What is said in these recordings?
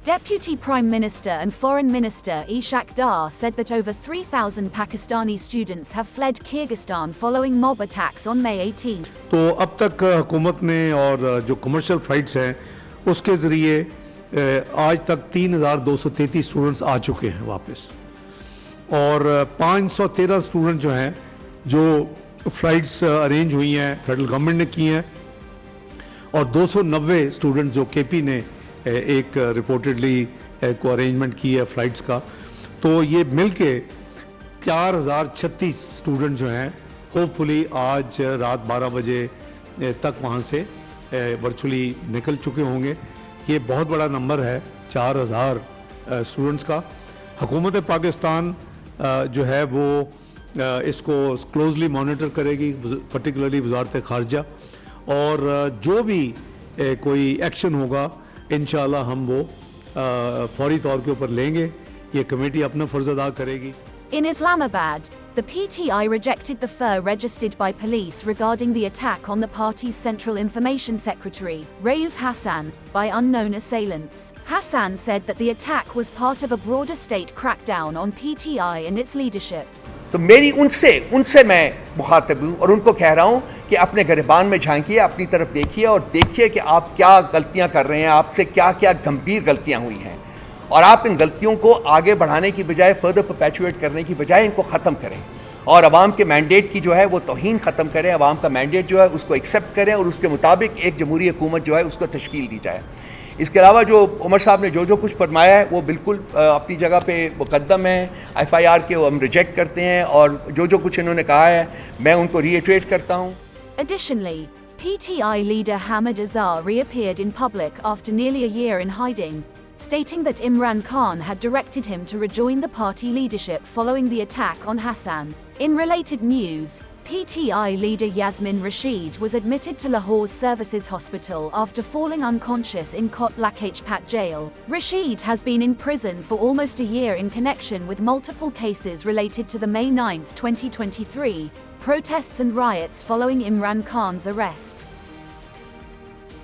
Deputy Prime Minister and Foreign Minister 𝐒𝐭𝐲𝐬 said that over 3,000 Pakistani students have fled Kyrgyzstan following mob attacks on May 18. तो अब तक हुकूमत ने और जो कमर्शियल फ्लाइट्स हैं उसके ज़रिए आज तक 3,233 स्टूडेंट्स आ चुके हैं वापस, और 513 स्टूडेंट जो हैं जो फ़्लाइट्स अरेंज हुई हैं फेडरल गवर्नमेंट ने की हैं, और 290 स्टूडेंट जो केपी ने एक रिपोर्टेडली को अरेंजमेंट की है फ़्लाइट्स का। तो ये मिल के 4,036 स्टूडेंट जो हैं होपफुली आज रात 12 बजे तक वहाँ से वर्चुअली निकल चुके होंगे। ये बहुत बड़ा नंबर है 4,000 स्टूडेंट्स का। हुकूमत पाकिस्तान जो है वो इसको क्लोजली मॉनिटर करेगी, पर्टिकुलरली वजारत ख़ारजा, और जो भी कोई एक्शन होगा इंशाअल्लाह हम वो फौरी तौर के ऊपर लेंगे। ये कमेटी अपना फ़र्ज़ अदा करेगी। In Islamabad, the PTI rejected the FIR registered by police regarding the attack on the party's Central Information Secretary, Rauf Hassan, by unknown assailants. Hassan said that the attack was part of a broader state crackdown on PTI and its leadership. तो मेरी उनसे मैं मुखातिब हूँ और उनको कह रहा हूँ कि अपने गिरबान में झांकिए, अपनी तरफ देखिए और देखिए कि आप क्या गलतियाँ कर रहे हैं, आपसे क्या क्या गंभीर गलतियाँ हुई हैं, और आप इन गलतियों को आगे बढ़ाने की बजाय फर्दर परपेचुएट करने की बजाय इनको ख़त्म करें और अवाम के मैंडेट की जो है वो तौहीन ख़त्म करें। अवाम का मैंडेट जो है उसको एक्सेप्ट करें और उसके मुताबिक एक जमहूरी हुकूमत जो है उसको तश्कील दी जाए। इसके अलावा जो उमर साहब ने जो कुछ फरमाया है वो बिल्कुल अपनी जगह पे मुकद्दम है। FIR के हम रिजेक्ट करते हैं और जो कुछ इन्होंने कहा है मैं उनको रीइटरेट करता हूँ। Additionally, PTI leader Hamid Azhar reappeared in public after nearly a year in hiding, stating that Imran Khan had directed him to rejoin the party leadership following the attack on Hassan. In related news, PTI leader Yasmin Rashid was admitted to Lahore's Services Hospital after falling unconscious in 𝐒𝐭𝐲𝐬𝐡 jail. Rashid has been in prison for almost a year in connection with multiple cases related to the May 9, 2023, protests and riots following Imran Khan's arrest.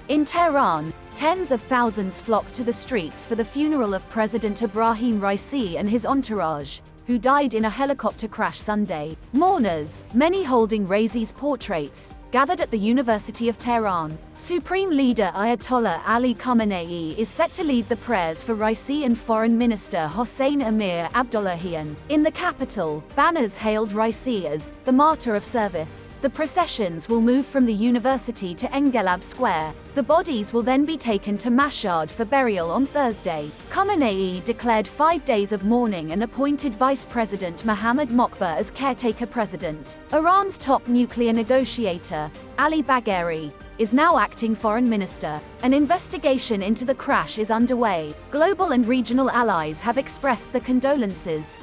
In Tehran, tens of thousands flocked to the streets for the funeral of President Ebrahim Raisi and his entourage, who died in a helicopter crash Sunday. Mourners, many holding Raisi's portraits, gathered at the University of Tehran. Supreme Leader Ayatollah Ali Khamenei is set to lead the prayers for Raisi and Foreign Minister Hossein Amir-Abdollahian. In the capital, banners hailed Raisi as the martyr of service. The processions will move from the university to Engelab Square. The bodies will then be taken to Mashhad for burial on Thursday. Khamenei declared 5 days of mourning and appointed Vice President Mohammad Mokbar as caretaker president. Iran's top nuclear negotiator, Ali Bagheri, is now acting foreign minister. An investigation into the crash is underway. Global and regional allies have expressed their condolences.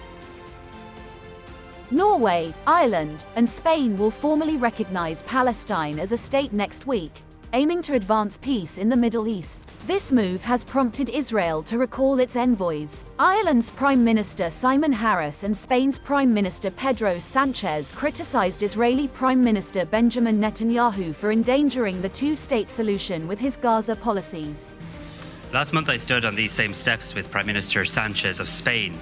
Norway, Ireland, and Spain will formally recognize Palestine as a state next week, aiming to advance peace in the Middle East. This move has prompted Israel to recall its envoys. Ireland's Prime Minister Simon Harris and Spain's Prime Minister Pedro Sanchez criticized Israeli Prime Minister Benjamin Netanyahu for endangering the two-state solution with his Gaza policies. Last month I stood on these same steps with Prime Minister Sanchez of Spain,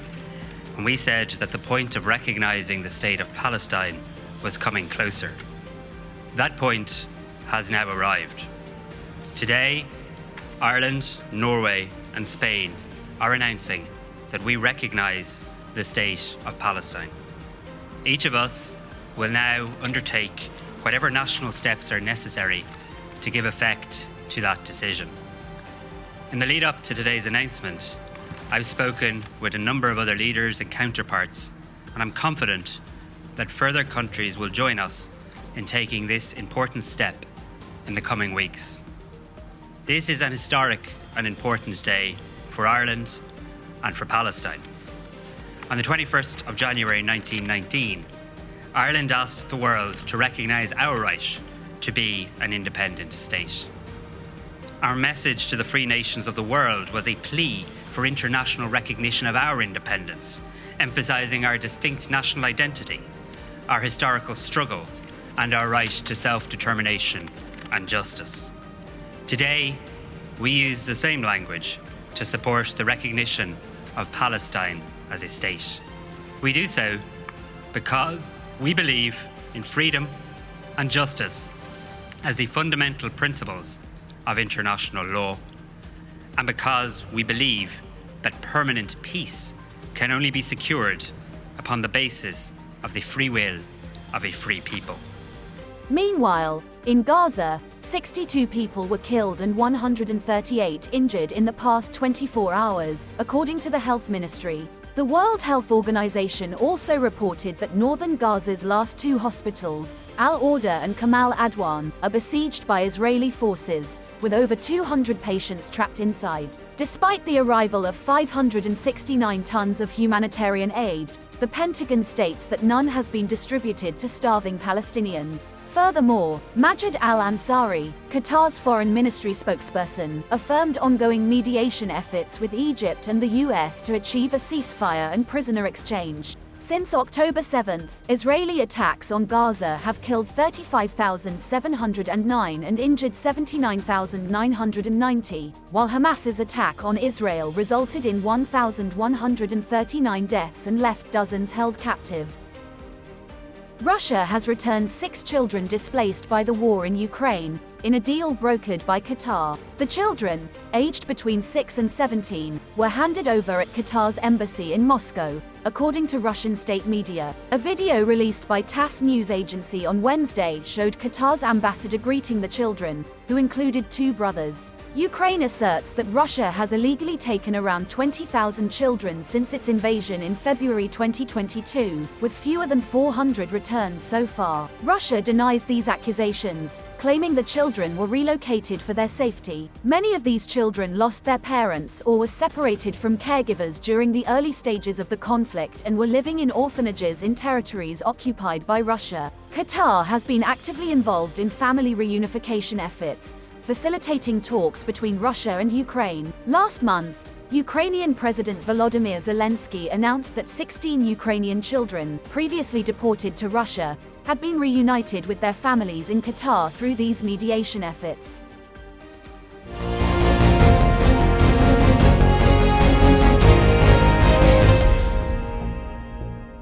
and we said that the point of recognizing the state of Palestine was coming closer. That point has now arrived. Today, Ireland, Norway, and Spain are announcing that we recognise the state of Palestine. Each of us will now undertake whatever national steps are necessary to give effect to that decision. In the lead up to today's announcement, I've spoken with a number of other leaders and counterparts, and I'm confident that further countries will join us in taking this important step in the coming weeks. This is an historic and important day for Ireland and for Palestine. On the 21st of January 1919, Ireland asked the world to recognise our right to be an independent state. Our message to the free nations of the world was a plea for international recognition of our independence, emphasising our distinct national identity, our historical struggle, and our right to self-determination and justice. Today, we use the same language to support the recognition of Palestine as a state. We do so because we believe in freedom and justice as the fundamental principles of international law, and because we believe that permanent peace can only be secured upon the basis of the free will of a free people. Meanwhile, in Gaza, 62 people were killed and 138 injured in the past 24 hours, according to the Health Ministry. The World Health Organization also reported that northern Gaza's last two hospitals, Al-Orda and Kamal Adwan, are besieged by Israeli forces, with over 200 patients trapped inside. Despite the arrival of 569 tons of humanitarian aid, the Pentagon states that none has been distributed to starving Palestinians. Furthermore, Majid al-Ansari, Qatar's foreign ministry spokesperson, affirmed ongoing mediation efforts with Egypt and the US to achieve a ceasefire and prisoner exchange. Since October 7th, Israeli attacks on Gaza have killed 35,709 and injured 79,990, while Hamas's attack on Israel resulted in 1,139 deaths and left dozens held captive. Russia has returned 6 children displaced by the war in Ukraine, in a deal brokered by Qatar. The children, aged between 6 and 17, were handed over at Qatar's embassy in Moscow, according to Russian state media. A video released by TASS news agency on Wednesday showed Qatar's ambassador greeting the children, who included 2 brothers. Ukraine asserts that Russia has illegally taken around 20,000 children since its invasion in February 2022, with fewer than 400 returns so far. Russia denies these accusations, claiming the children were relocated for their safety. Many of these children lost their parents or were separated from caregivers during the early stages of the conflict and were living in orphanages in territories occupied by Russia. Qatar has been actively involved in family reunification efforts, facilitating talks between Russia and Ukraine. Last month, Ukrainian President Volodymyr Zelensky announced that 16 Ukrainian children, previously deported to Russia, had been reunited with their families in Qatar through these mediation efforts.